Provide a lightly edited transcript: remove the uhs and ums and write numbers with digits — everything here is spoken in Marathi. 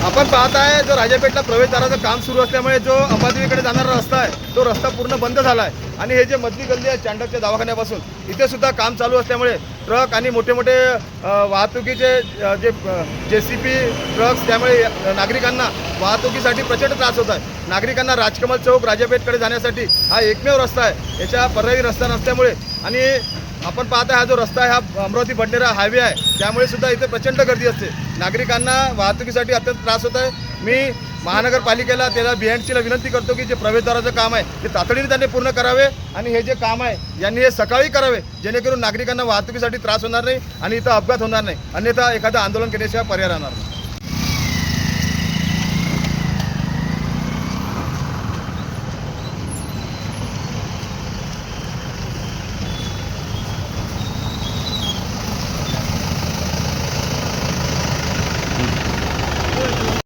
आपण पाहत आहे जो राजापेठला प्रवेशद्वाराचं काम सुरू असल्यामुळे जो अंबादेवीकडे जाणारा रस्ता आहे तो रस्ता पूर्ण बंद झाला आहे आणि हे जे मधली गल्ली आहे चांडकच्या दवाखान्यापासून इथे सुद्धा काम चालू असल्यामुळे ट्रक आणि मोठे मोठे वाहतुकीचे जे JCB ट्रक्स त्यामुळे नागरिकांना वाहतुकीसाठी प्रचंड त्रास होत आहे। नागरिकांना राजकमल चौक राजापेठकडे जाण्यासाठी हा एकमेव रस्ता आहे, याच्या पर्यायी रस्ता नसल्यामुळे आणि आपण पाहता हा जो रस्ता आहे हा अमरावती बडनेरा हायवे आहे, त्यामुळे सुद्धा इथे प्रचंड गर्दी असते। नागरिकांना वाहतुकीसाठी अत्यंत त्रास होत आहे। मी महानगरपालिकेला त्याला BNCला विनंती करतो की जे प्रवेशद्वाराचं काम आहे ते तातडीने त्यांनी पूर्ण करावे आणि हे जे काम आहे यांनी हे सकाळी करावे, जेणेकरून नागरिकांना वाहतुकीसाठी त्रास होणार नाही आणि इथं अपघात होणार नाही, अन्यथा एखादं आंदोलन केल्याशिवाय पर्याय राहणार नाही।